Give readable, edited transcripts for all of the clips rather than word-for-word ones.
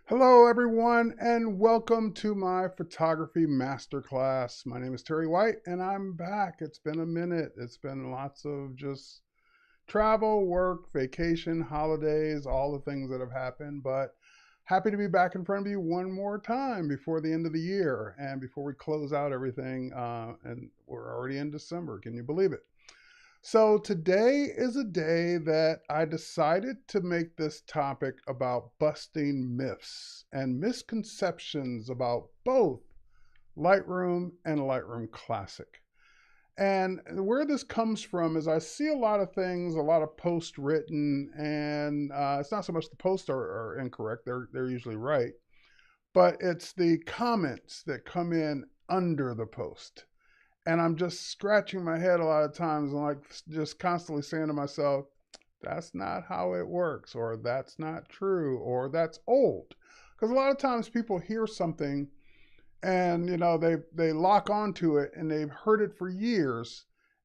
Hello, everyone, and welcome to my photography masterclass. My name is Terry White, and I'm back. It's been a minute. It's been lots of just travel, work, vacation, holidays, all the things that have happened, but happy to be back in front of you one more time before the end of the year and before we close out everything. And we're already in December. Can you believe it? So today is a day that I decided to make this topic about busting myths and misconceptions about both Lightroom and Lightroom Classic. And where this comes from is I see a lot of things, a lot of posts written, and it's not so much the posts are incorrect, they're usually right, but it's the comments that come in under the post. And I'm just scratching my head a lot of times and like just constantly saying to myself, that's not how it works, or that's not true, or that's old. Because a lot of times people hear something and they lock onto it and they've heard it for years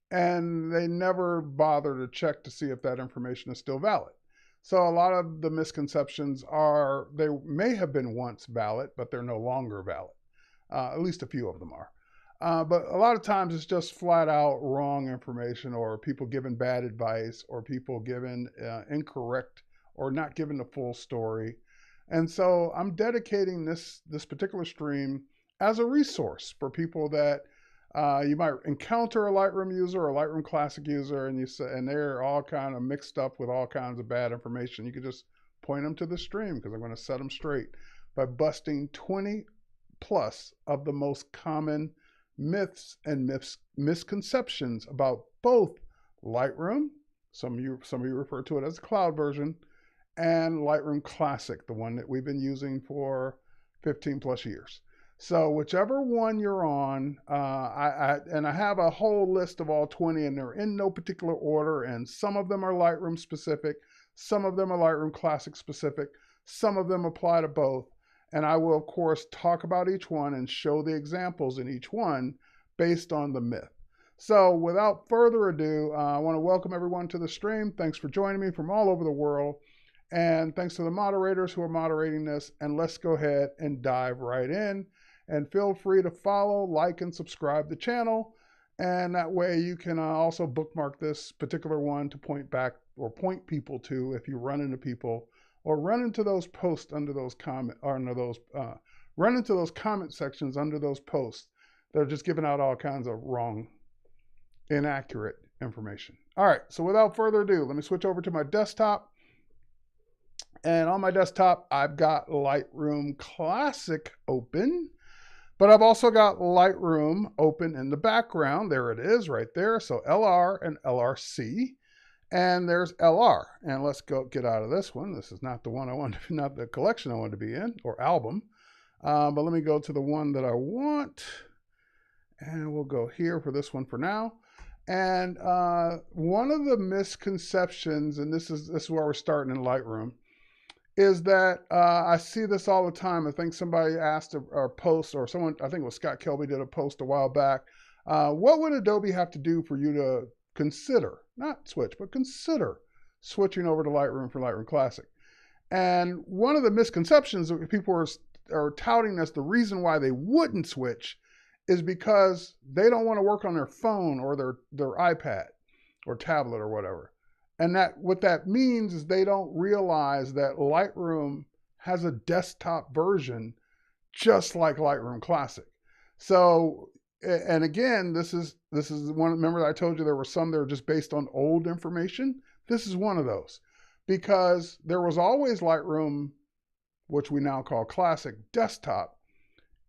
and they never bother to check to see if that information is still valid. So a lot of the misconceptions are they may have been once valid, but they're no longer valid. At least a few of them are. But a lot of times it's just flat out wrong information, or people giving bad advice, or people giving incorrect or not giving the full story. And so I'm dedicating this particular stream as a resource for people that you might encounter a Lightroom user or a Lightroom Classic user, and and they're all kind of mixed up with all kinds of bad information. You can just point them to the stream because I'm going to set them straight by busting 20 plus of the most common myths and misconceptions about both Lightroom, some of you refer to it as the cloud version, and Lightroom Classic, the one that we've been using for 15 plus years. So whichever one you're on, I have a whole list of all 20, and they're in no particular order, and some of them are Lightroom specific, some of them are Lightroom Classic specific, some of them apply to both. And I will, of course, talk about each one and show the examples in each one based on the myth. So without further ado, I want to welcome everyone to the stream. Thanks for joining me from all over the world. And thanks to the moderators who are moderating this. And let's go ahead and dive right in. And feel free to follow, like, and subscribe the channel. And that way you can also bookmark this particular one to point back or point people to if you run into people or run into those posts under those run into those comment sections under those posts. They're just giving out all kinds of wrong, inaccurate information. All right, so without further ado, let me switch over to my desktop. And on my desktop, I've got Lightroom Classic open, but I've also got Lightroom open in the background. There it is right there. So LR and LRC. And there's LR. And let's go get out of this one. This is not the one I want, not the collection I want to be in, or album. But let me go to the one that I want. And we'll go here for this one for now. And one of the misconceptions, and this is where we're starting in Lightroom, is that I see this all the time. I think somebody asked a post, or someone, I think it was Scott Kelby, did a post a while back. What would Adobe have to do for you to consider, not switch, but consider switching over to Lightroom for Lightroom Classic? And one of the misconceptions that people are touting as the reason why they wouldn't switch is because they don't want to work on their phone or their iPad or tablet or whatever. And that what that means is they don't realize that Lightroom has a desktop version just like Lightroom Classic. So, and again, this is one. Remember I told you there were some that are just based on old information? This is one of those, because there was always Lightroom, which we now call Classic, desktop.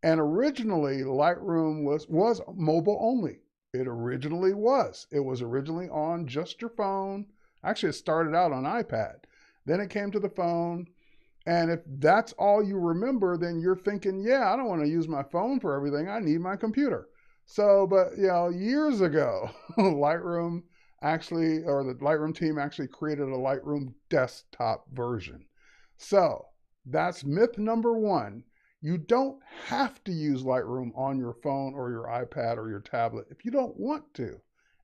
And originally Lightroom was mobile only. It originally was. It was originally on just your phone. Actually, it started out on iPad. Then it came to the phone. And if that's all you remember, then you're thinking, yeah, I don't want to use my phone for everything. I need my computer. So, but years ago, Lightroom actually, or the Lightroom team actually created a Lightroom desktop version. So that's myth number one. You don't have to use Lightroom on your phone or your iPad or your tablet if you don't want to.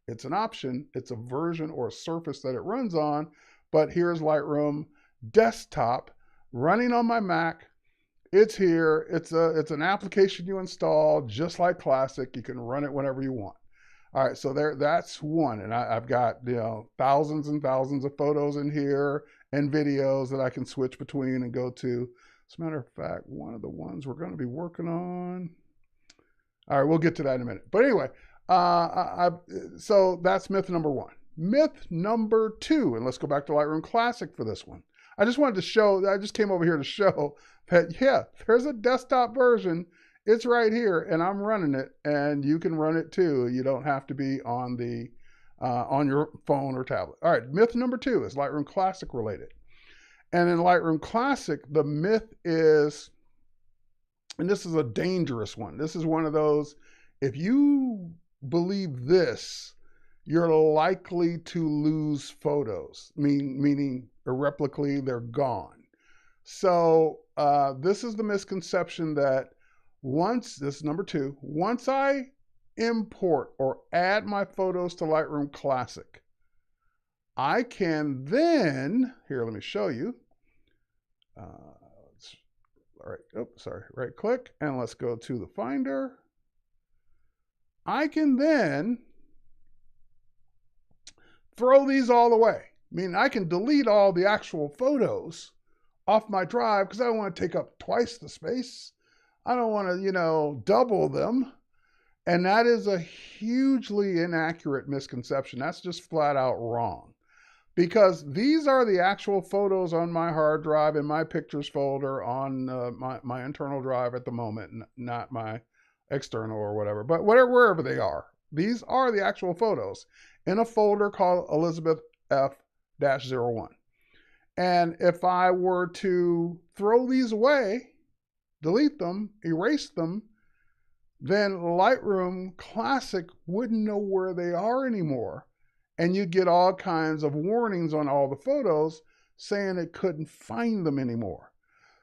It's an option. It's a version or a surface that it runs on. But here's Lightroom desktop running on my Mac It's here. It's an application you install, just like Classic. You can run it whenever you want. All right, so that's one, and I've got thousands and thousands of photos in here and videos that I can switch between and go to. As a matter of fact, one of the ones we're going to be working on. All right, we'll get to that in a minute. But anyway, so that's myth number one. Myth number two, and let's go back to Lightroom Classic for this one. I just wanted to show, I just came over here to show that, yeah, there's a desktop version. It's right here, and I'm running it, and you can run it too. You don't have to be on on your phone or tablet. All right, myth number two is Lightroom Classic related. And in Lightroom Classic, the myth is, and this is a dangerous one. This is one of those, if you believe this, you're likely to lose photos, meaning irreparably they're gone. So this is the misconception that this is number two, once I import or add my photos to Lightroom Classic, I can then, here, let me show you. All right, right click, and let's go to the Finder. I can then throw these all away. I mean, I can delete all the actual photos off my drive because I don't want to take up twice the space. I don't want to, double them. And that is a hugely inaccurate misconception. That's just flat out wrong. Because these are the actual photos on my hard drive in my pictures folder on my internal drive at the moment, not my external or whatever, but wherever they are. These are the actual photos in a folder called Elizabeth F-01. And if I were to throw these away, delete them, erase them, then Lightroom Classic wouldn't know where they are anymore. And you'd get all kinds of warnings on all the photos saying it couldn't find them anymore.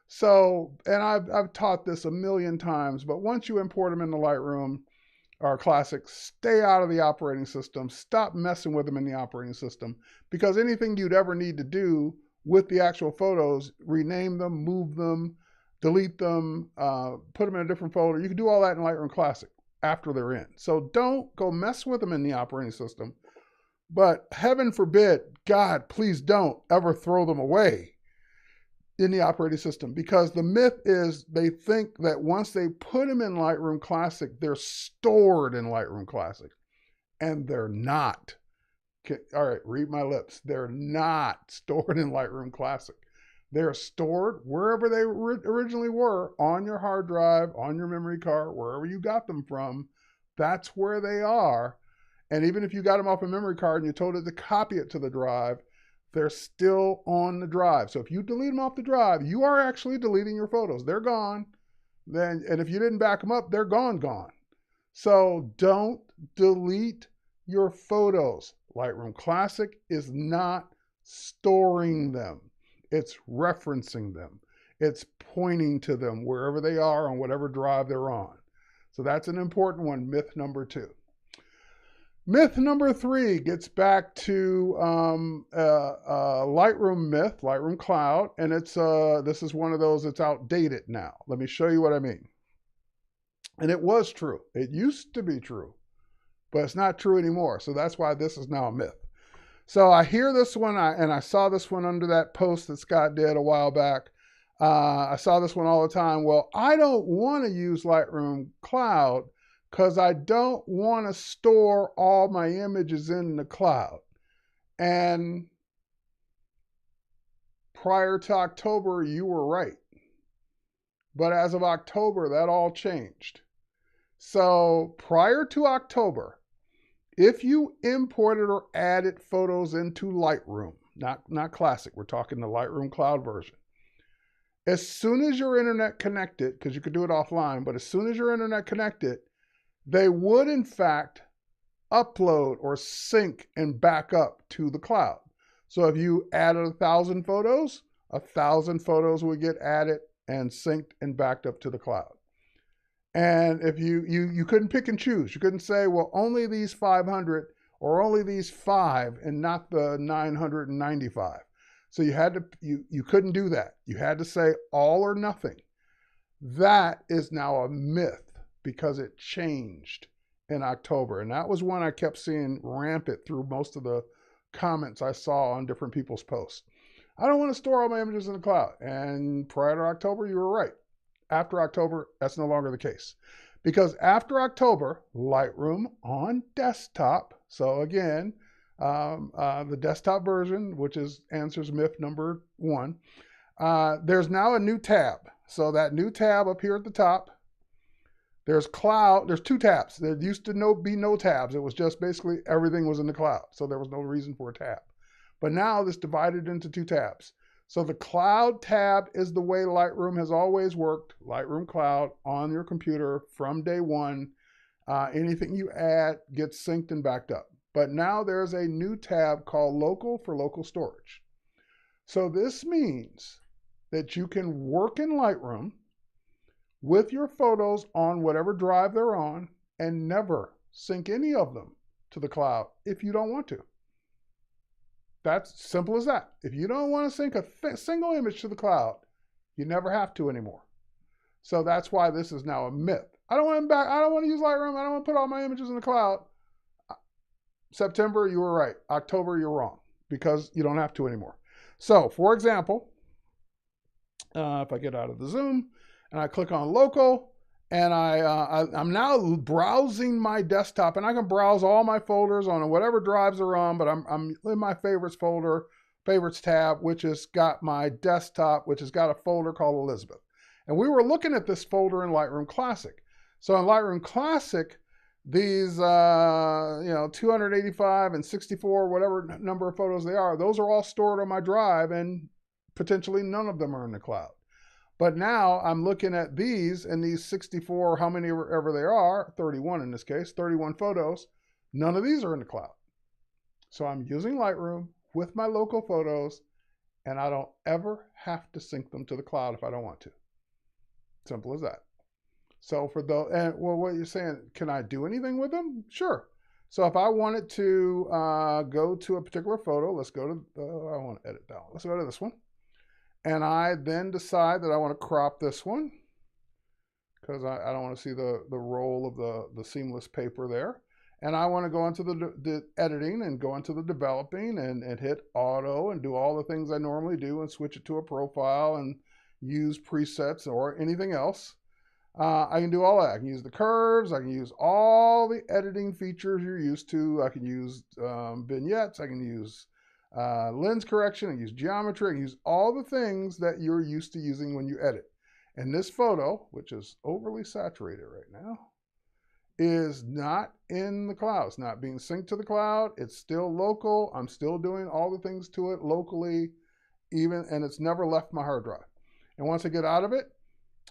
So, and I've taught this a million times, but once you import them into Lightroom or Classic, stay out of the operating system. Stop messing with them in the operating system, because anything you'd ever need to do with the actual photos, rename them, move them, delete them, put them in a different folder, you can do all that in Lightroom Classic after they're in. So don't go mess with them in the operating system. But heaven forbid, God, please don't ever throw them away in the operating system, because the myth is they think that once they put them in Lightroom Classic, they're stored in Lightroom Classic, and they're not. Okay, all right, read my lips. They're not stored in Lightroom Classic. They're stored wherever they originally were, on your hard drive, on your memory card, wherever you got them from. That's where they are. And even if you got them off a memory card and you told it to copy it to the drive, they're still on the drive. So if you delete them off the drive, you are actually deleting your photos. They're gone. And if you didn't back them up, they're gone. So don't delete your photos. Lightroom Classic is not storing them. It's referencing them. It's pointing to them wherever they are on whatever drive they're on. So that's an important one, myth number two. Myth number three gets back to Lightroom myth, Lightroom Cloud, and this is one of those that's outdated now. Let me show you what I mean. And it was true. It used to be true, but it's not true anymore. So that's why this is now a myth. So I hear this one, and I saw this one under that post that Scott did a while back. I saw this one all the time. Well, I don't want to use Lightroom Cloud because I don't want to store all my images in the cloud. And prior to October, you were right. But as of October, that all changed. So prior to October, if you imported or added photos into Lightroom, not Classic, we're talking the Lightroom Cloud version, as soon as your internet connected, because you could do it offline, but as soon as your internet connected, they would in fact upload or sync and back up to the cloud. So if you added 1,000 photos, 1,000 photos would get added and synced and backed up to the cloud. And if you couldn't pick and choose, you couldn't say, well, only these 500 or only these 5 and not the 995. So you couldn't do that. You had to say all or nothing. That is now a myth because it changed in October. And that was one I kept seeing rampant through most of the comments I saw on different people's posts. I don't want to store all my images in the cloud. And prior to October, you were right. After October, that's no longer the case. Because after October, Lightroom on desktop, so again, the desktop version, which answers myth number 1, there's now a new tab. So that new tab up here at the top, there's cloud, there's 2 tabs. There used to be no tabs. It was just basically everything was in the cloud. So there was no reason for a tab. But now this divided into 2 tabs. So the cloud tab is the way Lightroom has always worked, Lightroom Cloud on your computer from day one. Anything you add gets synced and backed up. But now there's a new tab called Local for local storage. So this means that you can work in Lightroom with your photos on whatever drive they're on and never sync any of them to the cloud if you don't want to. That's simple as that. If you don't want to sync a single image to the cloud, you never have to anymore. So that's why this is now a myth. I don't want to use Lightroom. I don't want to put all my images in the cloud. September, you were right. October, you're wrong because you don't have to anymore. So, for example, if I get out of the Zoom and I click on local, and I'm now browsing my desktop, and I can browse all my folders on whatever drives are on, but I'm in my favorites folder, favorites tab, which has got my desktop, which has got a folder called Elizabeth. And we were looking at this folder in Lightroom Classic. So in Lightroom Classic, these 285 and 64, whatever number of photos they are, those are all stored on my drive, and potentially none of them are in the cloud. But now I'm looking at these, and these 64, how many ever they are, 31 in this case, 31 photos, none of these are in the cloud. So I'm using Lightroom with my local photos, and I don't ever have to sync them to the cloud if I don't want to. Simple as that. So for those, what you're saying, can I do anything with them? Sure. So if I wanted to go to a particular photo, let's go to, I want to edit that one. Let's go to this one. And I then decide that I want to crop this one because I don't want to see the roll of the seamless paper there. And I want to go into the editing and go into the developing and hit auto and do all the things I normally do and switch it to a profile and use presets or anything else. I can do all that. I can use the curves. I can use all the editing features you're used to. I can use vignettes. I can use lens correction, I use geometry, I use all the things that you're used to using when you edit. And this photo, which is overly saturated right now, is not in the cloud. It's not being synced to the cloud. It's still local. I'm still doing all the things to it locally, and it's never left my hard drive. And once I get out of it,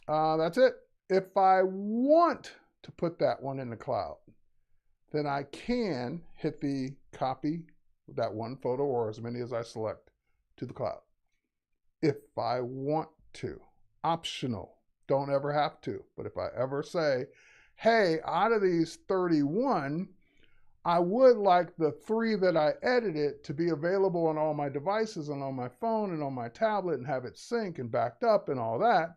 that's it. If I want to put that one in the cloud, then I can hit the copy that one photo or as many as I select to the cloud. If I want to, optional, don't ever have to. But if I ever say, hey, out of these 31, I would like the 3 that I edited to be available on all my devices and on my phone and on my tablet and have it sync and backed up and all that,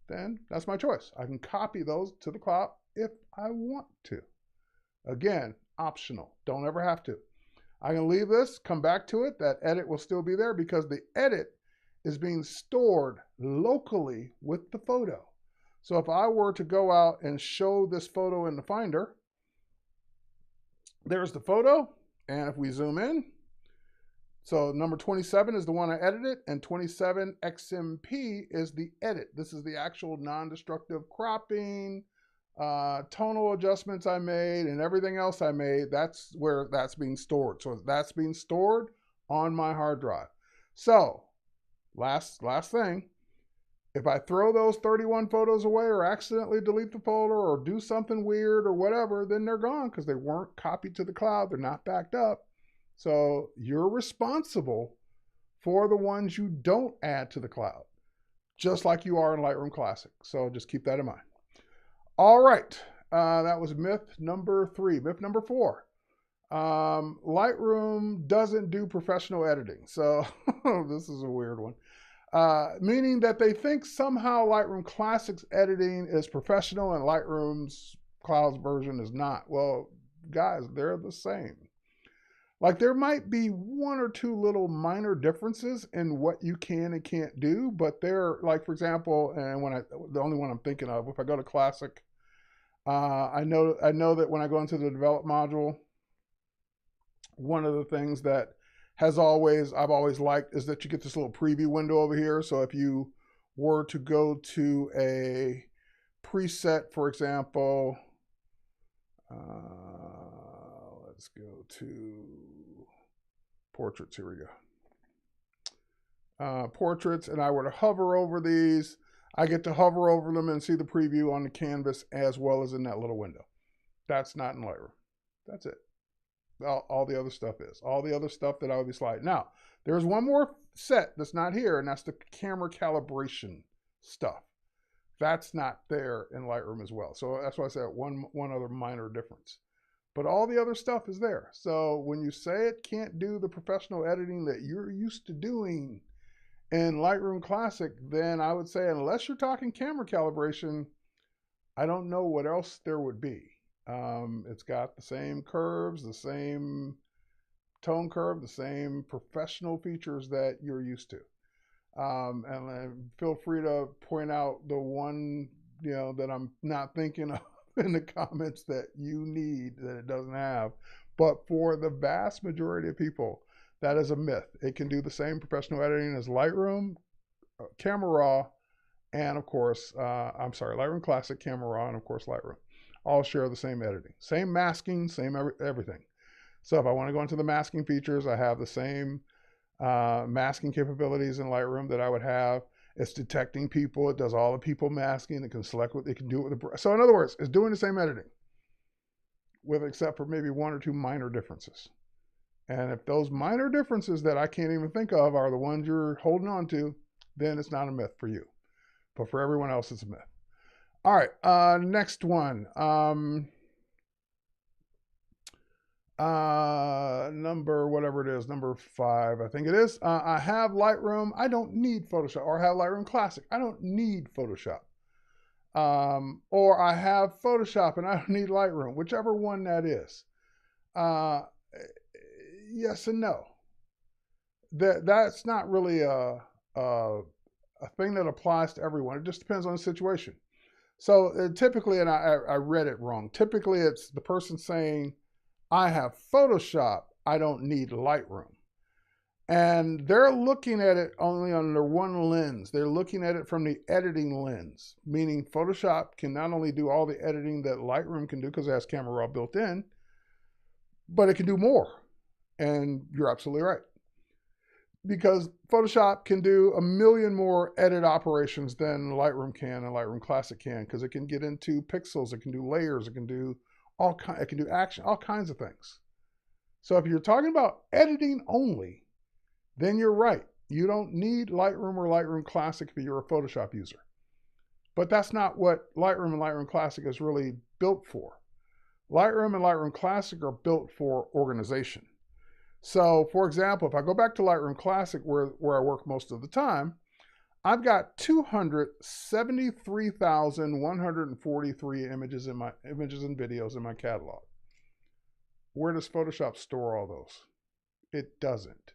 then that's my choice. I can copy those to the cloud if I want to. Again, optional, don't ever have to. I can leave this, come back to it. That edit will still be there because the edit is being stored locally with the photo. So if I were to go out and show this photo in the Finder, there's the photo. And if we zoom in, so number 27 is the one I edited, and 27 XMP is the edit. This is the actual non-destructive cropping, tonal adjustments I made and everything else I made. That's where that's being stored. So that's being stored on my hard drive. So last thing, if I throw those 31 photos away or accidentally delete the folder or do something weird or whatever, then they're gone because they weren't copied to the cloud. They're not backed up. So you're responsible for the ones you don't add to the cloud, just like you are in Lightroom Classic. So just keep that in mind. All right, that was myth number 3. Myth number 4, Lightroom doesn't do professional editing. So this is a weird one. Meaning that they think somehow Lightroom Classic's editing is professional and Lightroom's Cloud's version is not. Well, guys, they're the same. Like there might be one or two little minor differences in what you can and can't do, but they're like, for example, and the only one I'm thinking of, if I go to Classic, I know that when I go into the develop module, one of the things that I've always liked is that you get this little preview window over here. So if you were to go to a preset, for example, let's go to portraits. Here we go. Portraits, and I were to hover over these, I get to hover over them and see the preview on the canvas as well as in that little window. That's not in Lightroom. That's it. All the other stuff is. All the other stuff that I would be sliding. Now, there's one more set that's not here, and that's the camera calibration stuff. That's not there in Lightroom as well. So that's why I said one other minor difference. But all the other stuff is there. So when you say it can't do the professional editing that you're used to doing in Lightroom Classic, then I would say unless you're talking camera calibration, I don't know what else there would be. It's got the same curves, the same tone curve, the same professional features that you're used to. And feel free to point out the one, that I'm not thinking of in the comments that you need that it doesn't have. But for the vast majority of people, that is a myth. It can do the same professional editing as Lightroom, Camera Raw, and of course, Lightroom Classic, Camera Raw, and of course Lightroom. All share the same editing, same masking, same everything. So if I want to go into the masking features, I have the same masking capabilities in Lightroom that I would have. It's detecting people. It does all the people masking. It can select what they can do with the. So in other words, it's doing the same editing, except for maybe one or two minor differences. And if those minor differences that I can't even think of are the ones you're holding on to, then it's not a myth for you. But for everyone else, it's a myth. All right, next one. Number, whatever it is, number 5, I think it is. I have Lightroom. I don't need Photoshop. Or I have Lightroom Classic. I don't need Photoshop. Or I have Photoshop and I don't need Lightroom, whichever one that is. Yes and no. That's not really a thing that applies to everyone. It just depends on the situation. So typically, and I read it wrong, typically it's the person saying, I have Photoshop, I don't need Lightroom. And they're looking at it only under one lens. They're looking at it from the editing lens, meaning Photoshop can not only do all the editing that Lightroom can do because it has Camera Raw built in, but it can do more. And you're absolutely right. Because Photoshop can do a million more edit operations than Lightroom can and Lightroom Classic can, because it can get into pixels, it can do layers, it can do action, all kinds of things. So if you're talking about editing only, then you're right. You don't need Lightroom or Lightroom Classic if you're a Photoshop user. But that's not what Lightroom and Lightroom Classic is really built for. Lightroom and Lightroom Classic are built for organization. So, for example, if I go back to Lightroom Classic, where I work most of the time, I've got 273,143 images and videos in my catalog. Where does Photoshop store all those? It doesn't.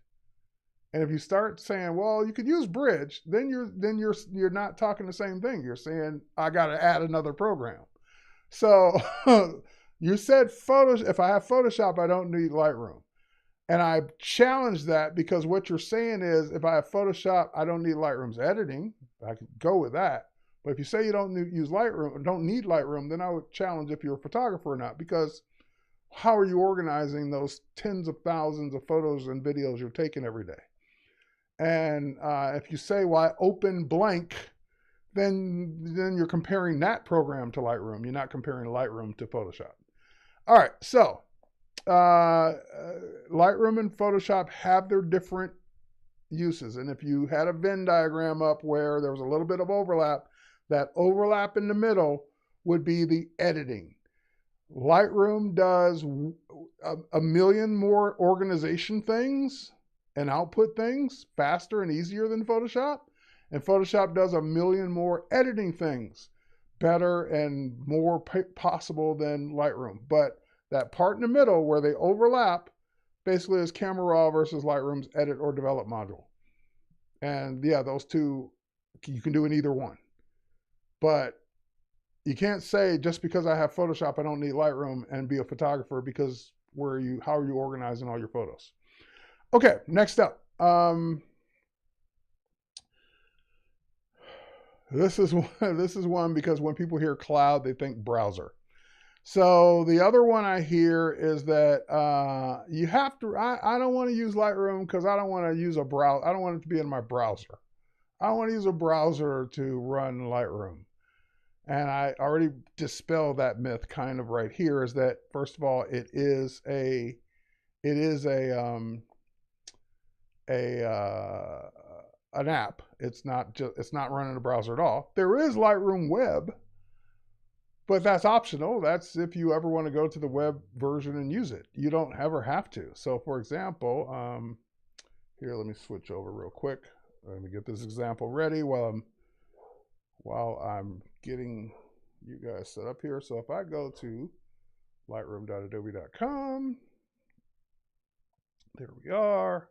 And if you start saying, well, you could use Bridge, then you're not talking the same thing. You're saying, I got to add another program. So you said if I have Photoshop, I don't need Lightroom. And I challenge that, because what you're saying is, if I have Photoshop, I don't need Lightroom's editing. I could go with that. But if you say you don't use Lightroom or don't need Lightroom, then I would challenge if you're a photographer or not, because how are you organizing those tens of thousands of photos and videos you're taking every day? And if you say, well, I open blank, then you're comparing that program to Lightroom. You're not comparing Lightroom to Photoshop. All right, so Lightroom and Photoshop have their different uses. And if you had a Venn diagram up where there was a little bit of overlap, that overlap in the middle would be the editing. Lightroom does a million more organization things and output things faster and easier than Photoshop. And Photoshop does a million more editing things better and more possible than Lightroom. But that part in the middle where they overlap basically is Camera Raw versus Lightroom's Edit or Develop module. And yeah, those two, you can do in either one. But you can't say just because I have Photoshop, I don't need Lightroom and be a photographer, because how are you organizing all your photos? Okay, next up. This is one because when people hear cloud, they think browser. So the other one I hear is that you have to, I don't want to use Lightroom because I don't want to use a browser. I don't want it to be in my browser. I want to use a browser to run Lightroom. And I already dispelled that myth kind of right here, is that first of all, it is an app. It's not running a browser at all. There is Lightroom Web, but that's optional. That's if you ever want to go to the web version and use it. You don't ever have to. So for example, here, let me switch over real quick. Let me get this example ready while I'm getting you guys set up here. So if I go to lightroom.adobe.com, there we are.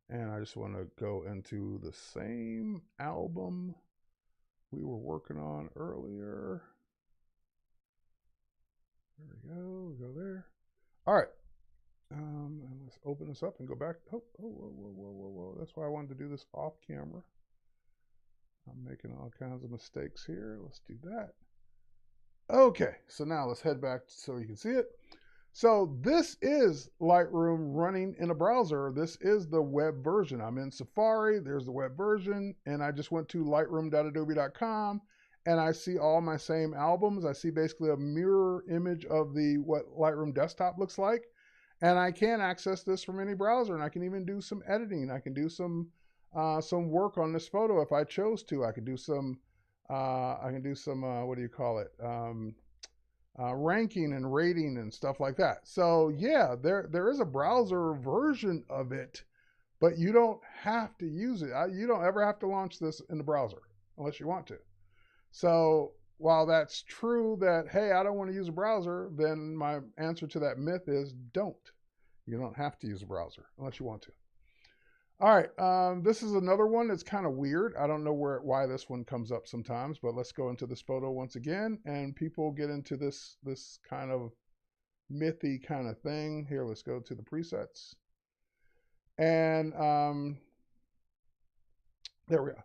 And I just want to go into the same album we were working on earlier. There we go there. All right. And let's open this up and go back. Oh, whoa. That's why I wanted to do this off camera. I'm making all kinds of mistakes here. Let's do that. Okay, so now let's head back so you can see it. So this is Lightroom running in a browser. This is the web version. I'm in Safari, there's the web version, and I just went to lightroom.adobe.com and I see all my same albums. I see basically a mirror image of what Lightroom desktop looks like. And I can access this from any browser, and I can even do some editing. I can do some work on this photo if I chose to. I can do some what do you call it? Ranking and rating and stuff like that. So yeah, there is a browser version of it, but you don't have to use it. You don't ever have to launch this in the browser unless you want to. So while that's true that, hey, I don't want to use a browser, then my answer to that myth is don't. You don't have to use a browser unless you want to. All right, this is another one that's kind of weird. I don't know why this one comes up sometimes, but let's go into this photo once again, and people get into this kind of mythy kind of thing. Here, let's go to the presets. And there we go.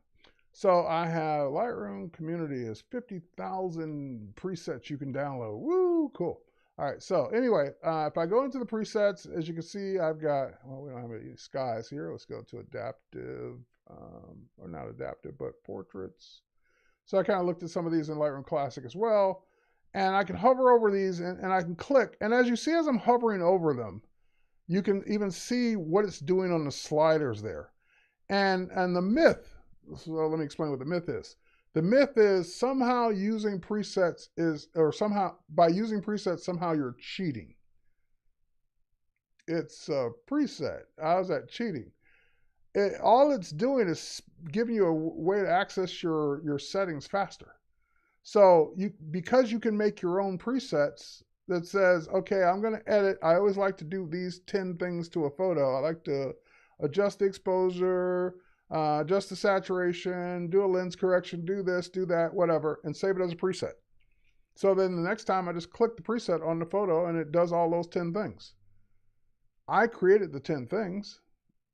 So I have Lightroom community is 50,000 presets you can download. Woo, cool. All right, so anyway, if I go into the presets, as you can see, I've got, well, we don't have any skies here. Let's go to adaptive, or not adaptive, but portraits. So I kind of looked at some of these in Lightroom Classic as well. And I can hover over these and I can click. And as you see, as I'm hovering over them, you can even see what it's doing on the sliders there. And the myth, so let me explain what the myth is. The myth is somehow using presets by using presets, somehow you're cheating. It's a preset. How's that cheating? All it's doing is giving you a way to access your settings faster. So because you can make your own presets that says, okay, I'm going to edit. I always like to do these 10 things to a photo. I like to adjust the exposure, adjust the saturation, do a lens correction, do this, do that, whatever, and save it as a preset. So then the next time I just click the preset on the photo and it does all those 10 things. I created the 10 things.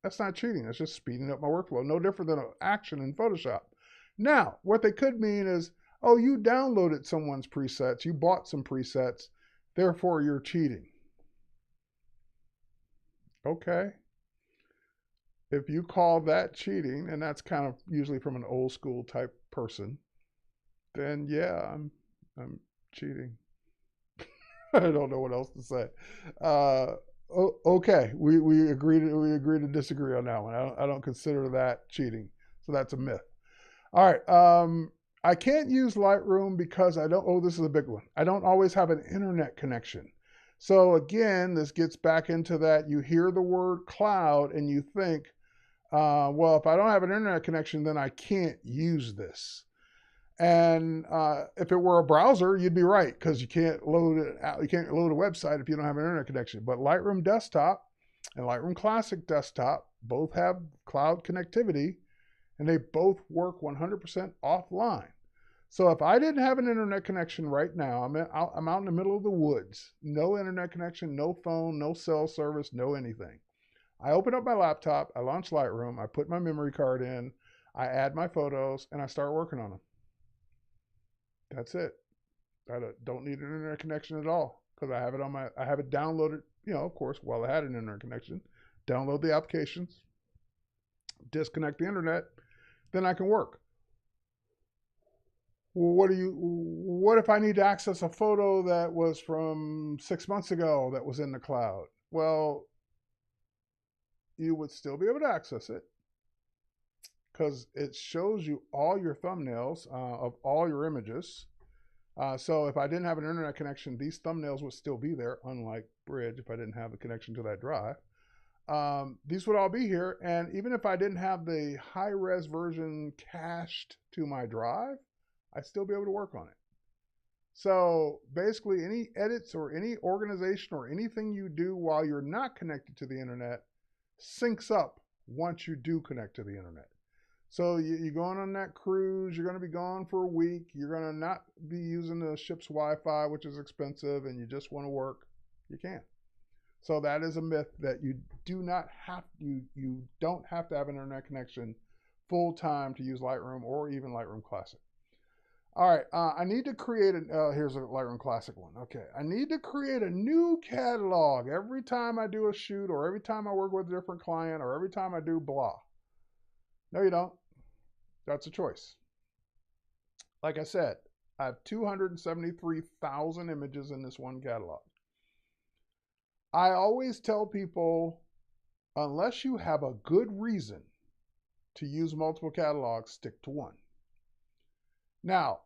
That's not cheating. That's just speeding up my workflow. No different than an action in Photoshop. Now, what they could mean is, oh, you downloaded someone's presets, you bought some presets, therefore you're cheating. Okay. If you call that cheating, and that's kind of usually from an old school type person, then yeah, I'm cheating. I don't know what else to say. Okay, we agree to disagree on that one. I don't consider that cheating, so that's a myth. All right, I can't use Lightroom because I don't. Oh, this is a big one. I don't always have an internet connection. So again, this gets back into that. You hear the word cloud and you think, Well, if I don't have an internet connection, then I can't use this. And if it were a browser, you'd be right, because you can't load it out. You can't load a website if you don't have an internet connection. But Lightroom Desktop and Lightroom Classic Desktop both have cloud connectivity, and they both work 100% offline. So if I didn't have an internet connection right now, I'm out in the middle of the woods, no internet connection, no phone, no cell service, no anything. I open up my laptop, I launch Lightroom, I put my memory card in, I add my photos, and I start working on them. That's it. I don't need an internet connection at all, because I have it downloaded, of course, while I had an internet connection. Download the applications, disconnect the internet, then I can work. Well, what if I need to access a photo that was from 6 months ago that was in the cloud? Well, you would still be able to access it, because it shows you all your thumbnails of all your images. So if I didn't have an internet connection, these thumbnails would still be there, unlike Bridge, if I didn't have a connection to that drive. These would all be here, and even if I didn't have the high-res version cached to my drive, I'd still be able to work on it. So basically, any edits or any organization or anything you do while you're not connected to the internet syncs up once you do connect to the internet. So you're going on that cruise, you're going to be gone for a week, you're going to not be using the ship's Wi-Fi, which is expensive, and you just want to work, you can. So that is a myth, that you don't have to have an internet connection full time to use Lightroom or even Lightroom Classic. All right, I need to create here's a Lightroom Classic one. Okay, I need to create a new catalog every time I do a shoot, or every time I work with a different client, or every time I do blah. No, you don't. That's a choice. Like I said, I have 273,000 images in this one catalog. I always tell people, unless you have a good reason to use multiple catalogs, stick to one. Now,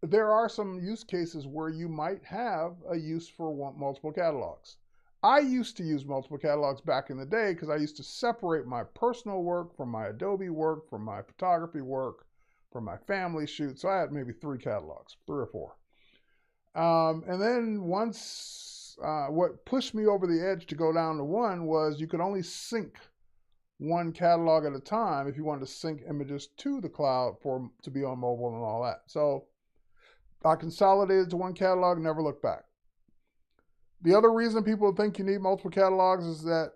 there are some use cases where you might have a use for multiple catalogs. I used to use multiple catalogs back in the day, because I used to separate my personal work from my Adobe work, from my photography work, from my family shoots. So I had maybe 3 catalogs, 3 or 4. And then once, what pushed me over the edge to go down to one was you could only sync one catalog at a time if you wanted to sync images to the cloud to be on mobile and all that. So I consolidated to one catalog, never looked back. The other reason people think you need multiple catalogs is that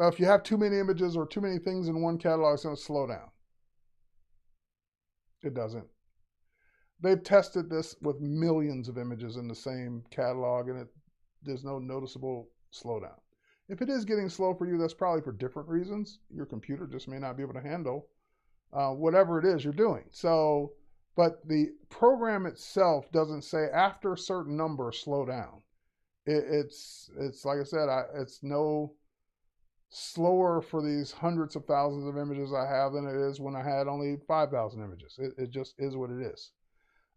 if you have too many images or too many things in one catalog, it's going to slow down. It doesn't. They've tested this with millions of images in the same catalog, and there's no noticeable slowdown. If it is getting slow for you, that's probably for different reasons. Your computer just may not be able to handle whatever it is you're doing. So, but the program itself doesn't say after a certain number, slow down. It's like I said, it's no slower for these hundreds of thousands of images I have than it is when I had only 5,000 images. It just is what it is.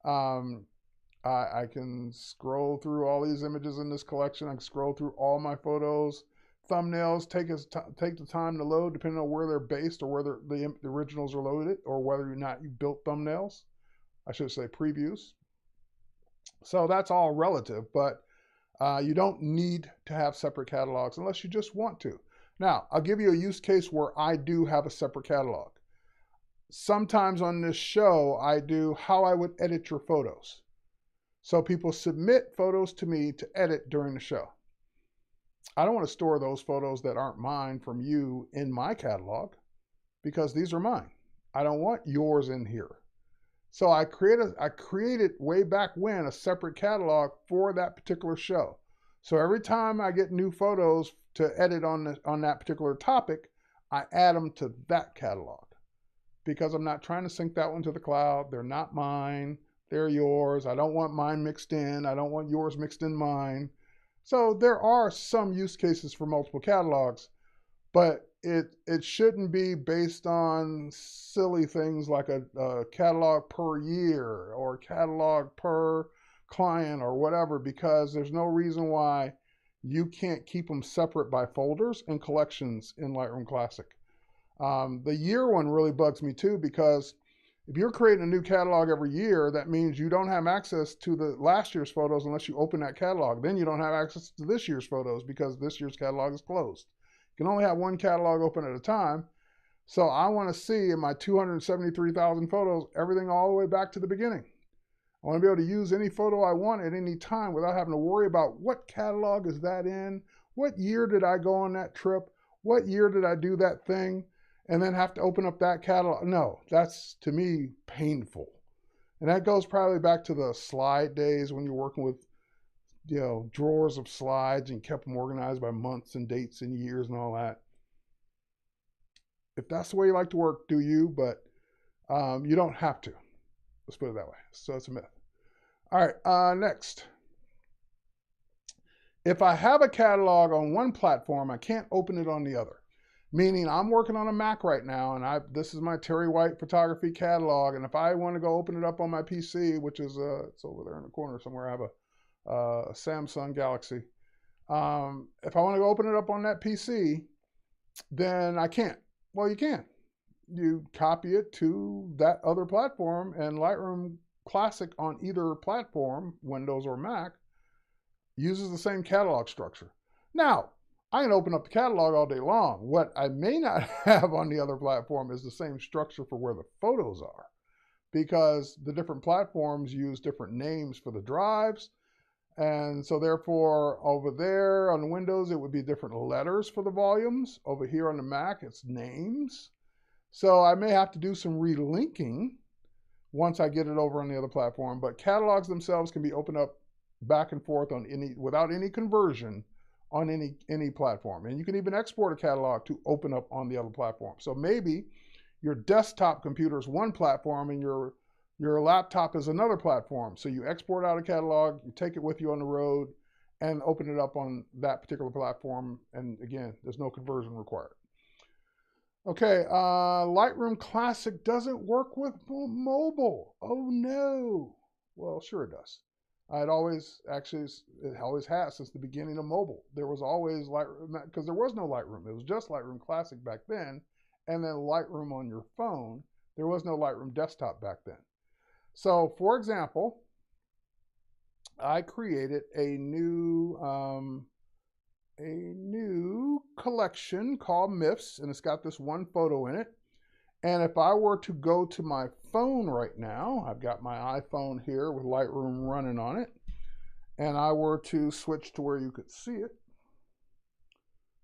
I can scroll through all these images in this collection. I can scroll through all my photos. Thumbnails take the time to load, depending on where they're based, or whether the originals are loaded, or whether or not you built thumbnails. I should say previews. So that's all relative, but you don't need to have separate catalogs unless you just want to. Now, I'll give you a use case where I do have a separate catalog. Sometimes on this show, I do how I would edit your photos. So people submit photos to me to edit during the show. I don't want to store those photos that aren't mine from you in my catalog, because these are mine. I don't want yours in here. So I created way back when a separate catalog for that particular show. So every time I get new photos to edit on that particular topic, I add them to that catalog, because I'm not trying to sync that one to the cloud. They're not mine. They're yours. I don't want mine mixed in. I don't want yours mixed in mine. So there are some use cases for multiple catalogs, but it shouldn't be based on silly things like a catalog per year or catalog per client or whatever, because there's no reason why you can't keep them separate by folders and collections in Lightroom Classic. The year one really bugs me too, because if you're creating a new catalog every year, that means you don't have access to the last year's photos unless you open that catalog. Then you don't have access to this year's photos because this year's catalog is closed. You can only have one catalog open at a time. So I want to see in my 273,000 photos, everything all the way back to the beginning. I want to be able to use any photo I want at any time without having to worry about what catalog is that in, what year did I go on that trip, what year did I do that thing, and then have to open up that catalog. No, that's, to me, painful. And that goes probably back to the slide days when you're working with, drawers of slides and kept them organized by months and dates and years and all that. If that's the way you like to work, do you, but you don't have to. Let's put it that way. So it's a myth. All right, next. If I have a catalog on one platform, I can't open it on the other. Meaning I'm working on a Mac right now, and this is my Terry White photography catalog, and if I want to go open it up on my PC, which is it's over there in the corner somewhere, I have a Samsung Galaxy. If I want to go open it up on that PC, then I can't. Well, you can. You copy it to that other platform, and Lightroom Classic on either platform, Windows or Mac, uses the same catalog structure. Now, I can open up the catalog all day long. What I may not have on the other platform is the same structure for where the photos are, because the different platforms use different names for the drives. And so therefore, over there on the Windows, it would be different letters for the volumes. Over here on the Mac, it's names. So I may have to do some relinking once I get it over on the other platform. But catalogs themselves can be opened up back and forth on without any conversion on any platform. And you can even export a catalog to open up on the other platform. So maybe your desktop computer is one platform and your laptop is another platform. So you export out a catalog, you take it with you on the road, and open it up on that particular platform. And again, there's no conversion required. Okay, Lightroom Classic doesn't work with mobile. Oh no. Well, sure it does. It always has since the beginning of mobile. There was always Lightroom, because there was no Lightroom. It was just Lightroom Classic back then, and then Lightroom on your phone. There was no Lightroom desktop back then. So, for example, I created a new collection called MIFs, and it's got this one photo in it. And if I were to go to my phone right now, I've got my iPhone here with Lightroom running on it, and I were to switch to where you could see it.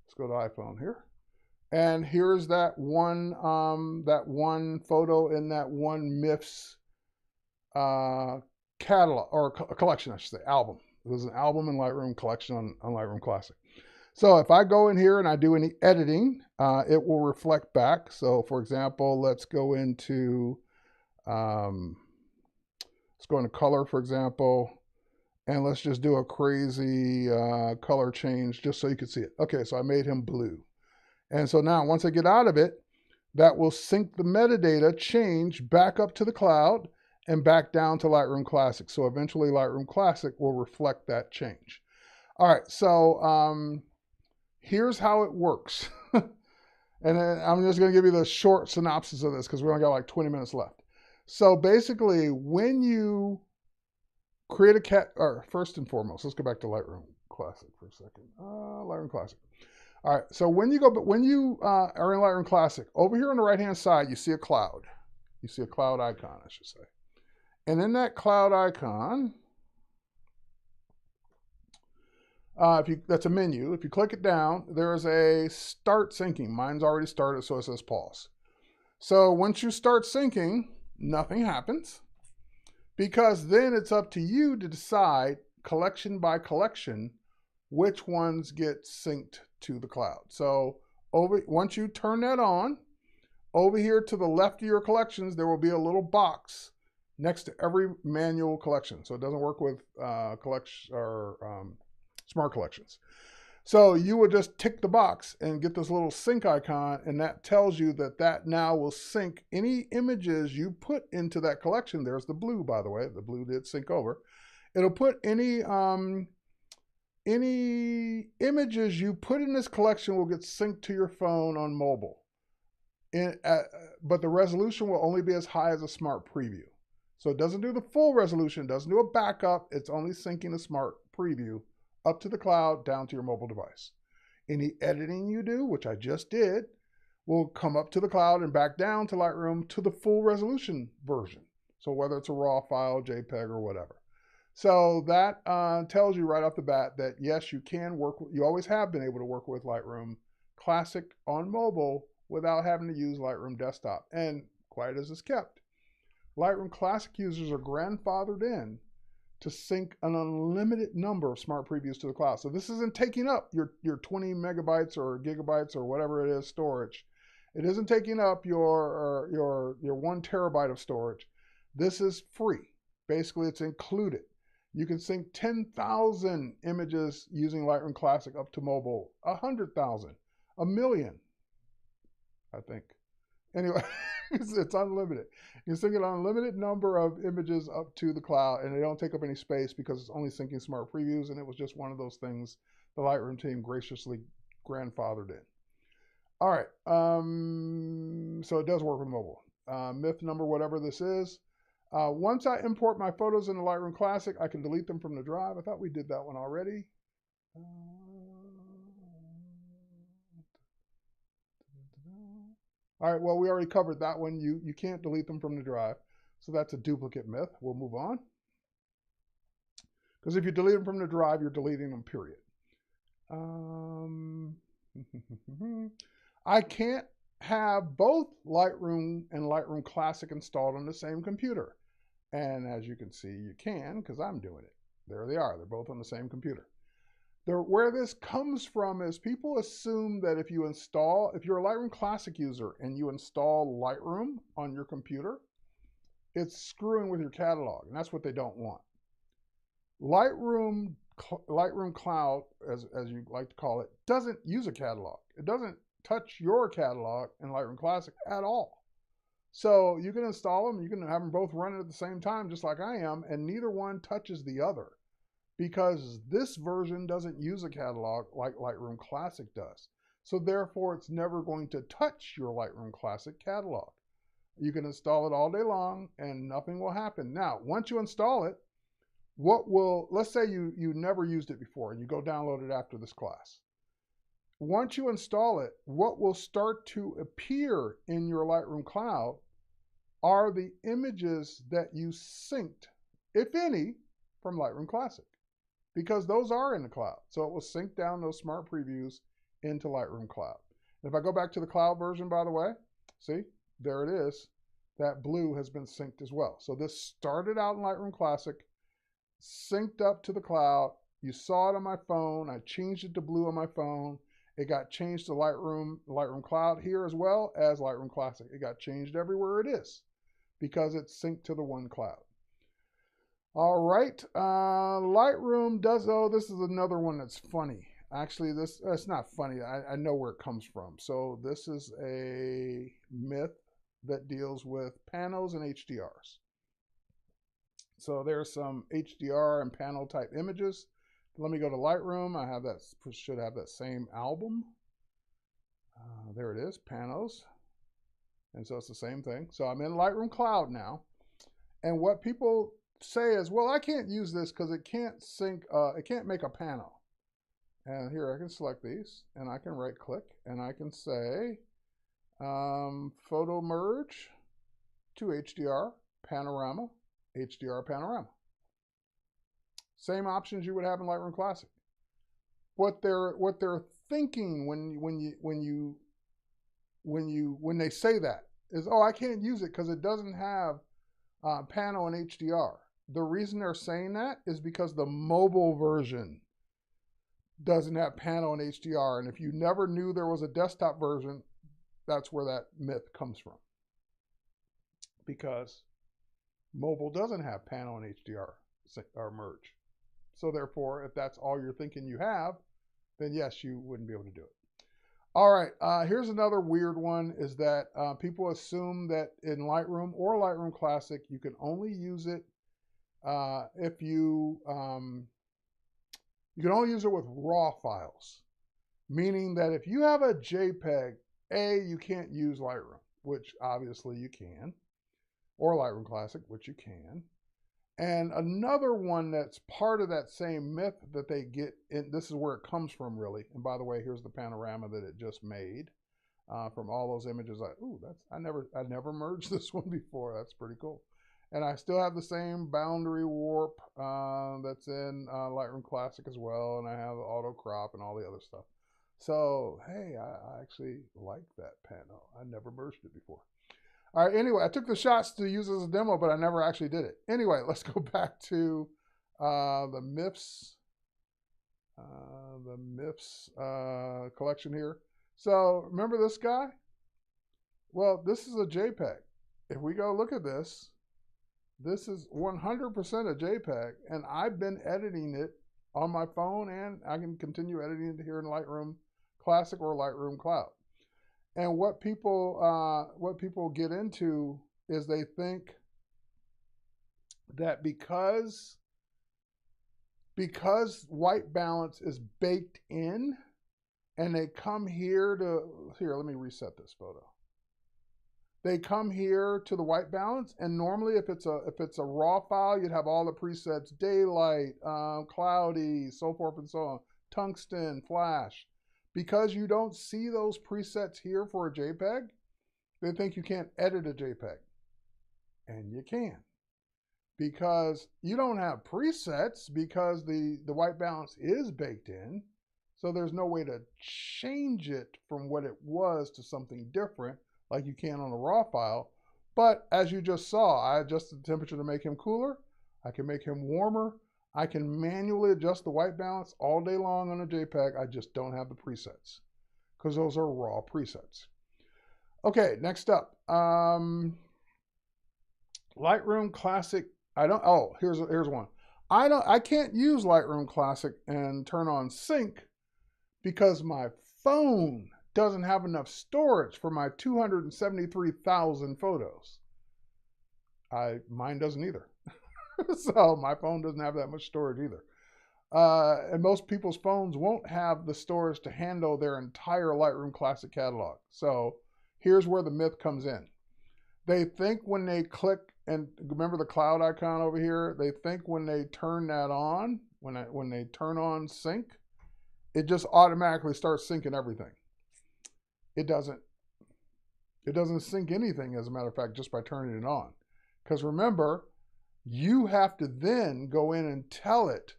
Let's go to iPhone here. And here's that one photo in that one MIFs catalog, or collection, I should say, album. It was an album in Lightroom, collection on Lightroom Classic. So if I go in here and I do any editing, it will reflect back. So for example, let's go into color, for example, and let's just do a crazy color change just so you can see it. Okay, so I made him blue. And so now once I get out of it, that will sync the metadata change back up to the cloud and back down to Lightroom Classic. So eventually Lightroom Classic will reflect that change. All right, so here's how it works. And then I'm just going to give you the short synopsis of this because we only got like 20 minutes left. So basically, when you create or first and foremost, let's go back to Lightroom Classic for a second. Lightroom Classic. All right, so when you are in Lightroom Classic, over here on the right-hand side, you see a cloud. You see a cloud icon, I should say. And in that cloud icon, that's a menu. If you click it down, there's a start syncing. Mine's already started, so it says pause. So once you start syncing, nothing happens, because then it's up to you to decide collection by collection which ones get synced to the cloud. So once you turn that on, over here to the left of your collections, there will be a little box next to every manual collection. So it doesn't work with smart collections. So you would just tick the box and get this little sync icon, and that tells you that now will sync any images you put into that collection. There's the blue, by the way. The blue did sync over. It'll put any any images you put in this collection will get synced to your phone on mobile. But the resolution will only be as high as a smart preview. So it doesn't do the full resolution, doesn't do a backup. It's only syncing a smart preview up to the cloud, down to your mobile device. Any editing you do, which I just did, will come up to the cloud and back down to Lightroom to the full resolution version. So whether it's a RAW file, JPEG, or whatever. So that tells you right off the bat that yes, you can work, you always have been able to work with Lightroom Classic on mobile without having to use Lightroom Desktop. And quiet as it's kept, Lightroom Classic users are grandfathered in to sync an unlimited number of smart previews to the cloud. So this isn't taking up your 20 megabytes or gigabytes or whatever it is storage. It isn't taking up your 1 terabyte of storage. This is free. Basically, it's included. You can sync 10,000 images using Lightroom Classic up to mobile, 100,000, a million, I think. Anyway, it's unlimited. You can sync an unlimited number of images up to the cloud, and they don't take up any space because it's only syncing smart previews, and it was just one of those things the Lightroom team graciously grandfathered in. All right, so it does work with mobile. Myth number whatever this is. Once I import my photos into Lightroom Classic, I can delete them from the drive. I thought we did that one already. All right, well, we already covered that one. You can't delete them from the drive. So that's a duplicate myth. We'll move on. Because if you delete them from the drive, you're deleting them, period. I can't have both Lightroom and Lightroom Classic installed on the same computer. And as you can see, you can, because I'm doing it. There they are. They're both on the same computer. Where this comes from is people assume that if you're a Lightroom Classic user and you install Lightroom on your computer, it's screwing with your catalog, and that's what they don't want. Lightroom Cloud, as you like to call it, doesn't use a catalog. It doesn't touch your catalog in Lightroom Classic at all. So you can install them, you can have them both running at the same time, just like I am, and neither one touches the other, because this version doesn't use a catalog like Lightroom Classic does. So therefore, it's never going to touch your Lightroom Classic catalog. You can install it all day long and nothing will happen. Now, once you install it, let's say you never used it before and you go download it after this class. Once you install it, what will start to appear in your Lightroom Cloud are the images that you synced, if any, from Lightroom Classic, because those are in the cloud. So it will sync down those smart previews into Lightroom Cloud. If I go back to the cloud version, by the way, see, there it is. That blue has been synced as well. So this started out in Lightroom Classic, synced up to the cloud. You saw it on my phone. I changed it to blue on my phone. It got changed to Lightroom Cloud here as well as Lightroom Classic. It got changed everywhere it is because it's synced to the one cloud. All right, Lightroom does, this is another one that's funny. Actually, it's not funny. I know where it comes from. So this is a myth that deals with panos and HDRs. So there's some HDR and panel type images. Let me go to Lightroom. I have that, should have that same album. There it is, panos. And so it's the same thing. So I'm in Lightroom Cloud now. And what people say is, well, I can't use this because it can't sync, it can't make a pano. And here I can select these and I can right click and I can say photo merge to HDR panorama, HDR panorama. Same options you would have in Lightroom Classic. What they're thinking when they say that is, oh, I can't use it because it doesn't have pano and HDR. The reason they're saying that is because the mobile version doesn't have pano and HDR. And if you never knew there was a desktop version, that's where that myth comes from. Because mobile doesn't have pano and HDR or merge. So therefore, if that's all you're thinking you have, then yes, you wouldn't be able to do it. All right, here's another weird one, is that people assume that in Lightroom or Lightroom Classic, you can only use it if you You can only use it with raw files, meaning that if you have a JPEG, you can't use Lightroom, which obviously you can, or Lightroom Classic, which you can. And another one that's part of that same myth that they get in, this is where it comes from really. And by the way, here's the panorama that it just made from all those images. I never merged this one before. That's pretty cool. And I still have the same boundary warp that's in Lightroom Classic as well. And I have auto crop and all the other stuff. So, hey, I actually like that panel. I never merged it before. All right, anyway, I took the shots to use as a demo, but I never actually did it. Anyway, let's go back to the MIFS collection here. So remember this guy? Well, this is a JPEG. If we go look at this, this is 100% a JPEG, and I've been editing it on my phone, and I can continue editing it here in Lightroom Classic or Lightroom Cloud. And what people get into is they think that because white balance is baked in, and they come here let me reset this photo. They come here to the white balance, and normally if it's a raw file, you'd have all the presets: daylight, cloudy, so forth and so on, tungsten, flash. Because you don't see those presets here for a JPEG, they think you can't edit a JPEG. And you can. Because you don't have presets, because the white balance is baked in. So there's no way to change it from what it was to something different like you can on a raw file. But as you just saw, I adjusted the temperature to make him cooler. I can make him warmer. I can manually adjust the white balance all day long on a JPEG. I just don't have the presets because those are raw presets. Okay, next up, Lightroom Classic. Here's one. I can't use Lightroom Classic and turn on sync because my phone doesn't have enough storage for my 273,000 photos. Mine doesn't either. So my phone doesn't have that much storage either. And most people's phones won't have the storage to handle their entire Lightroom Classic catalog. So here's where the myth comes in. They think when they click, and remember the cloud icon over here, they think when they turn that on, when they turn on sync, it just automatically starts syncing everything. It doesn't. It doesn't sync anything, as a matter of fact, just by turning it on. Because remember, you have to then go in and tell it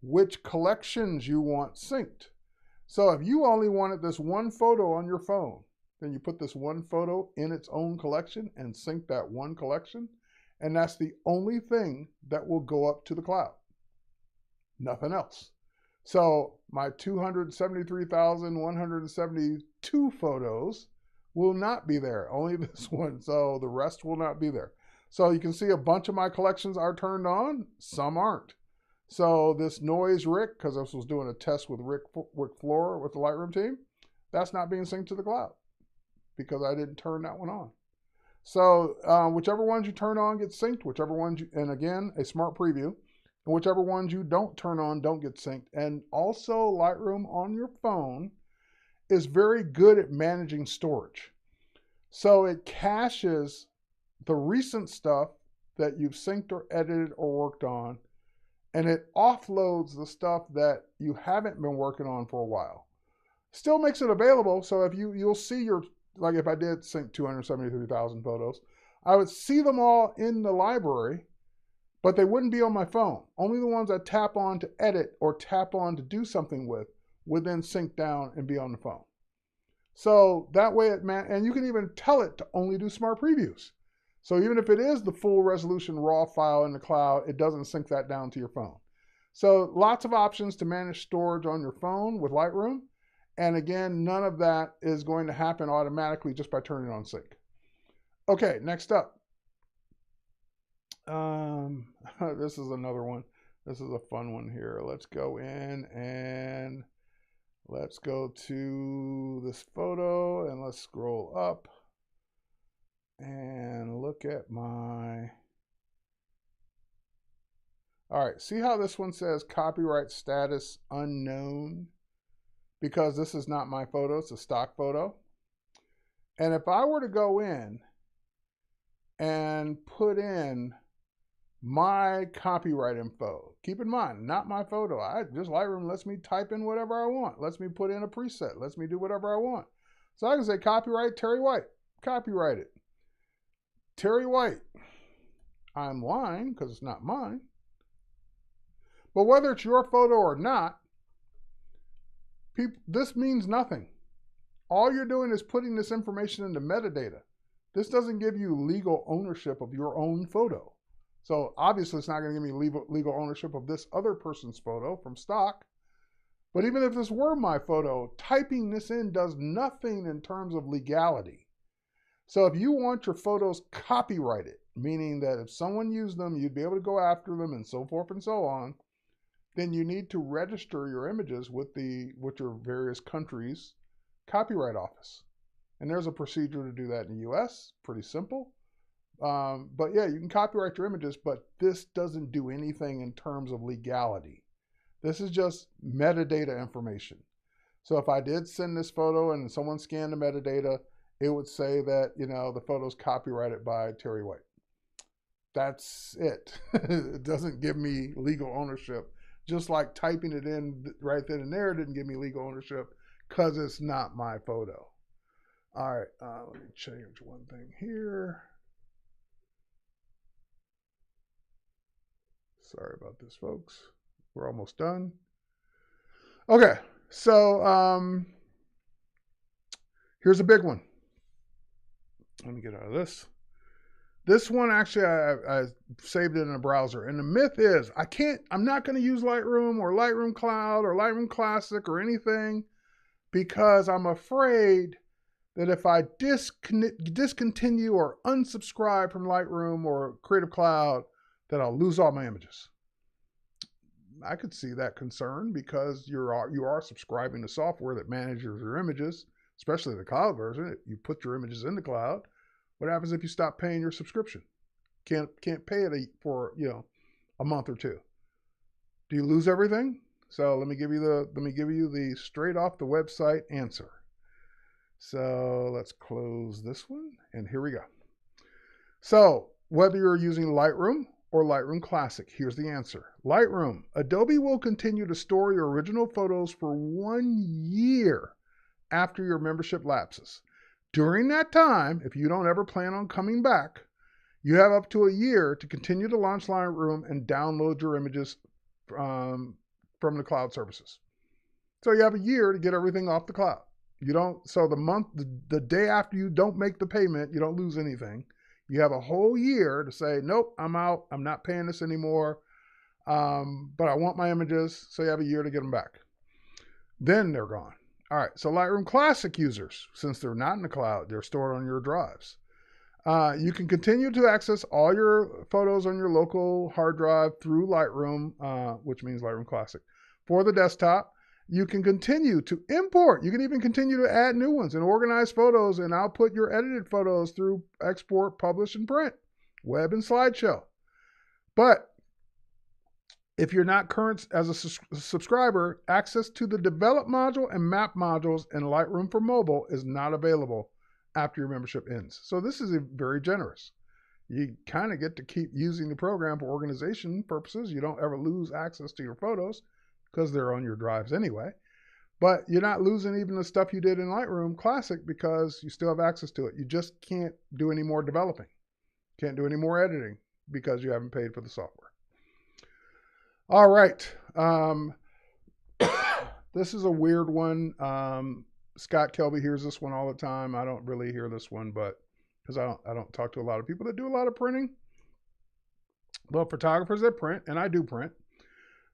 which collections you want synced. So if you only wanted this one photo on your phone, then you put this one photo in its own collection and sync that one collection. And that's the only thing that will go up to the cloud. Nothing else. So my 273,172 photos will not be there. Only this one. So the rest will not be there. So you can see a bunch of my collections are turned on, some aren't. So this noise Rick, because I was doing a test with Rick Floor with the Lightroom team, that's not being synced to the cloud because I didn't turn that one on. So whichever ones you turn on get synced, whichever ones and again, a smart preview, and whichever ones you don't turn on don't get synced. And also Lightroom on your phone is very good at managing storage. So it caches the recent stuff that you've synced or edited or worked on, and it offloads the stuff that you haven't been working on for a while. Still makes it available, so if you'll see your, like if I did sync 273,000 photos, I would see them all in the library, but they wouldn't be on my phone. Only the ones I tap on to edit or tap on to do something with would then sync down and be on the phone. So that way and you can even tell it to only do smart previews. So even if it is the full resolution raw file in the cloud, it doesn't sync that down to your phone. So lots of options to manage storage on your phone with Lightroom. And again, none of that is going to happen automatically just by turning on sync. Okay, next up. This is another one. This is a fun one here. Let's go in and let's go to this photo and let's scroll up and look at my All right, see how this one says copyright status unknown? Because this is not my photo, it's a stock photo. And if I were to go in and put in my copyright info, keep in mind, not my photo. Just Lightroom lets me type in whatever I want, lets me put in a preset, lets me do whatever I want. So I can say copyright Terry White, copyright it. Terry White. I'm lying because it's not mine. But whether it's your photo or not, this means nothing. All you're doing is putting this information into metadata. This doesn't give you legal ownership of your own photo. So obviously it's not going to give me legal ownership of this other person's photo from stock. But even if this were my photo, typing this in does nothing in terms of legality. So if you want your photos copyrighted, meaning that if someone used them, you'd be able to go after them and so forth and so on, then you need to register your images with your various countries' copyright office. And there's a procedure to do that in the US, pretty simple. But yeah, you can copyright your images, but this doesn't do anything in terms of legality. This is just metadata information. So if I did send this photo and someone scanned the metadata, it would say that, the photo's copyrighted by Terry White. That's it. It doesn't give me legal ownership. Just like typing it in right then and there didn't give me legal ownership because it's not my photo. All right, let me change one thing here. Sorry about this, folks. We're almost done. Okay, so here's a big one. Let me get out of this. This one, actually, I saved it in a browser. And the myth is, I'm not going to use Lightroom or Lightroom Cloud or Lightroom Classic or anything because I'm afraid that if I discontinue or unsubscribe from Lightroom or Creative Cloud, that I'll lose all my images. I could see that concern because you are subscribing to software that manages your images, especially the cloud version. You put your images in the cloud. What happens if you stop paying your subscription? Can't pay it for a month or two. Do you lose everything? So let me give you the straight off the website answer. So let's close this one, and here we go. So whether you're using Lightroom or Lightroom Classic, here's the answer. Lightroom. Adobe will continue to store your original photos for 1 year after your membership lapses. During that time, if you don't ever plan on coming back, you have up to a year to continue to launch Lightroom and download your images from the cloud services. So you have a year to get everything off the cloud. So the day after you don't make the payment, you don't lose anything. You have a whole year to say, nope, I'm out. I'm not paying this anymore. But I want my images. So you have a year to get them back. Then they're gone. All right, so Lightroom Classic users, since they're not in the cloud, they're stored on your drives. You can continue to access all your photos on your local hard drive through Lightroom, which means Lightroom Classic. For the desktop, you can continue to import. You can even continue to add new ones and organize photos and output your edited photos through export, publish, and print, web, and slideshow. But if you're not current as a subscriber, access to the Develop module and Map modules in Lightroom for mobile is not available after your membership ends. So this is very generous. You kind of get to keep using the program for organization purposes. You don't ever lose access to your photos because they're on your drives anyway. But you're not losing even the stuff you did in Lightroom Classic because you still have access to it. You just can't do any more developing. Can't do any more editing because you haven't paid for the software. All right. This is a weird one. Scott Kelby hears this one all the time. I don't really hear this one, but because I don't talk to a lot of people that do a lot of printing. Well, photographers that print, and I do print,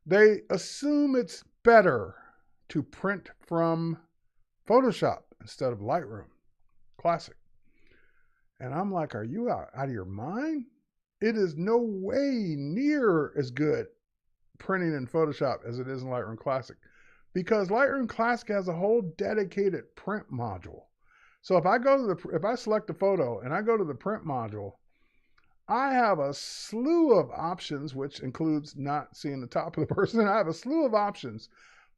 they assume it's better to print from Photoshop instead of Lightroom Classic. And I'm like, are you out of your mind? It is no way near as good printing in Photoshop as it is in Lightroom Classic, because Lightroom Classic has a whole dedicated print module. So if I select a photo and I go to the print module, I have a slew of options, which includes not seeing the top of the person. I have a slew of options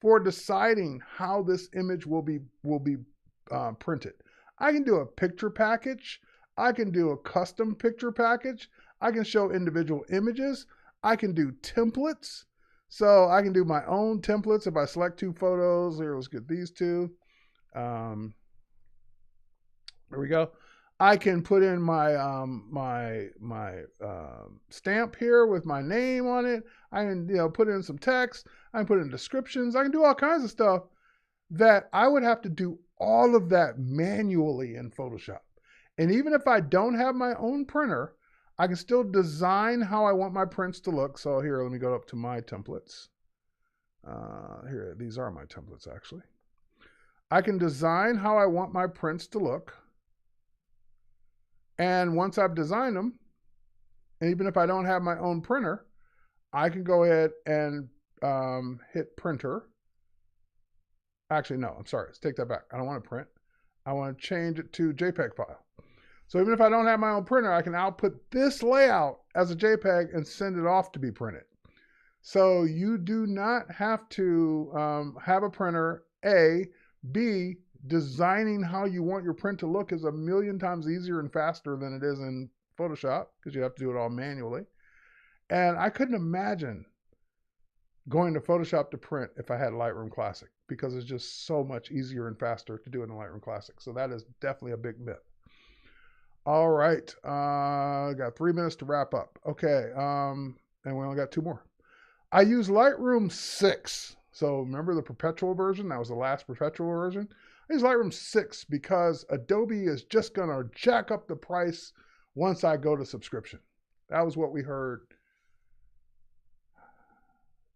for deciding how this image will be printed. I can do a picture package. I can do a custom picture package. I can show individual images. I can do templates. So I can do my own templates. If I select 2 photos, here, let's get these 2. There we go. I can put in my stamp here with my name on it. I can put in some text. I can put in descriptions. I can do all kinds of stuff that I would have to do all of that manually in Photoshop. And even if I don't have my own printer, I can still design how I want my prints to look. So here, let me go up to my templates. Here, these are my templates actually. I can design how I want my prints to look. And once I've designed them, and even if I don't have my own printer, I can go ahead and hit printer. Actually, no, I'm sorry. Let's take that back. I don't want to print. I want to change it to JPEG file. So even if I don't have my own printer, I can output this layout as a JPEG and send it off to be printed. So you do not have to have a printer, A. B, designing how you want your print to look is a million times easier and faster than it is in Photoshop because you have to do it all manually. And I couldn't imagine going to Photoshop to print if I had Lightroom Classic because it's just so much easier and faster to do it in Lightroom Classic. So that is definitely a big myth. All right, got 3 minutes to wrap up. Okay, and we only got 2 more. I use Lightroom 6. So remember the perpetual version? That was the last perpetual version. I use Lightroom 6 because Adobe is just going to jack up the price once I go to subscription. That was what we heard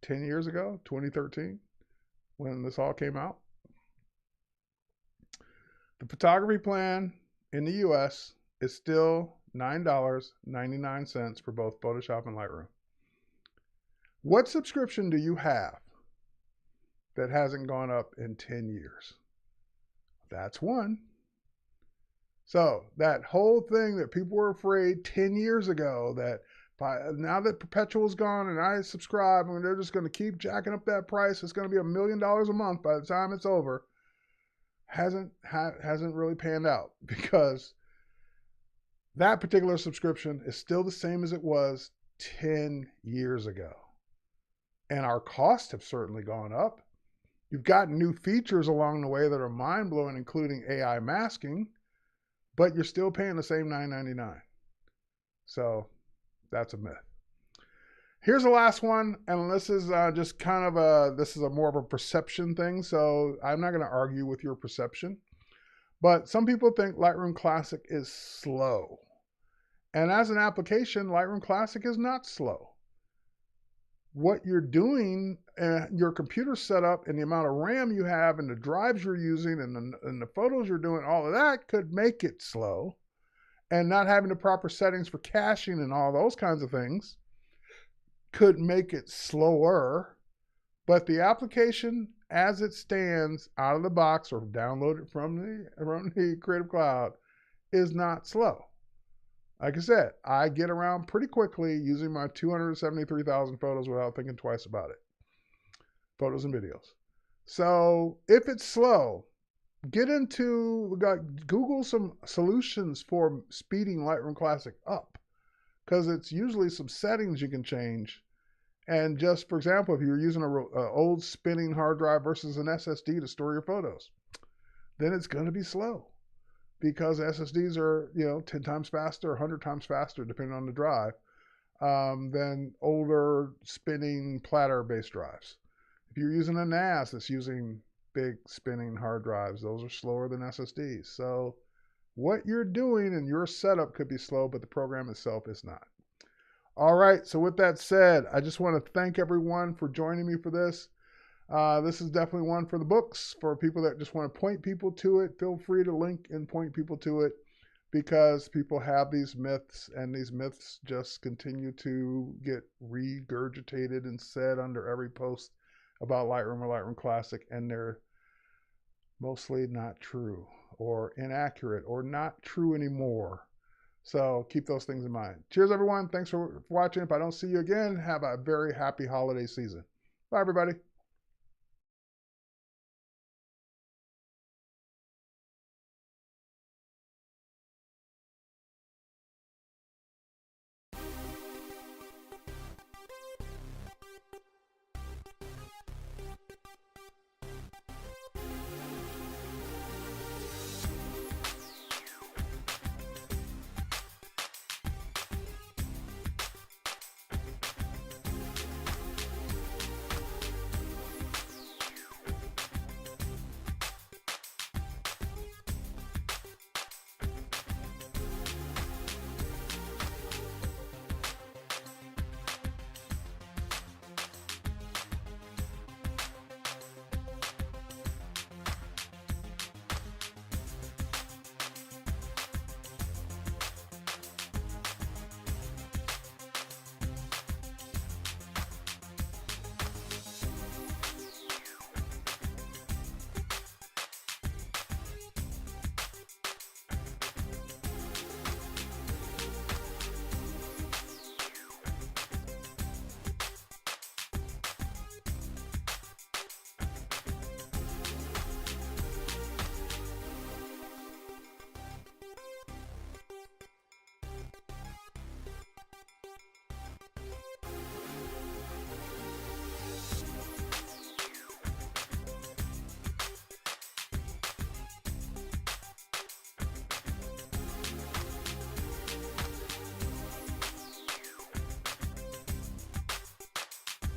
10 years ago, 2013, when this all came out. The photography plan in the US is still $9.99 for both Photoshop and Lightroom. What subscription do you have that hasn't gone up in 10 years? That's one. So that whole thing that people were afraid 10 years ago that now that perpetual's gone and I subscribe and they're just going to keep jacking up that price, it's going to be $1 million a month by the time it's over, hasn't really panned out because that particular subscription is still the same as it was 10 years ago. And our costs have certainly gone up. You've got new features along the way that are mind-blowing, including AI masking, but you're still paying the same $9.99. So that's a myth. Here's the last one, and this is just kind of more of a perception thing, so I'm not going to argue with your perception. But some people think Lightroom Classic is slow. And as an application, Lightroom Classic is not slow. What you're doing, your computer setup and the amount of RAM you have and the drives you're using and the photos you're doing, all of that could make it slow. And not having the proper settings for caching and all those kinds of things could make it slower. But the application as it stands out of the box or downloaded from the Creative Cloud is not slow. Like I said, I get around pretty quickly using my 273,000 photos without thinking twice about it. Photos and videos. So if it's slow, Google some solutions for speeding Lightroom Classic up, because it's usually some settings you can change. And just, for example, if you're using an old spinning hard drive versus an SSD to store your photos, then it's going to be slow. Because SSDs are, 10 times faster, 100 times faster, depending on the drive, than older spinning platter-based drives. If you're using a NAS that's using big spinning hard drives, those are slower than SSDs. So what you're doing in your setup could be slow, but the program itself is not. All right, so with that said, I just want to thank everyone for joining me for this. This is definitely one for the books. For people that just want to point people to it, feel free to link and point people to it, because people have these myths, and these myths just continue to get regurgitated and said under every post about Lightroom or Lightroom Classic, and they're mostly not true or inaccurate or not true anymore. So keep those things in mind. Cheers, everyone. Thanks for watching. If I don't see you again, have a very happy holiday season. Bye, everybody.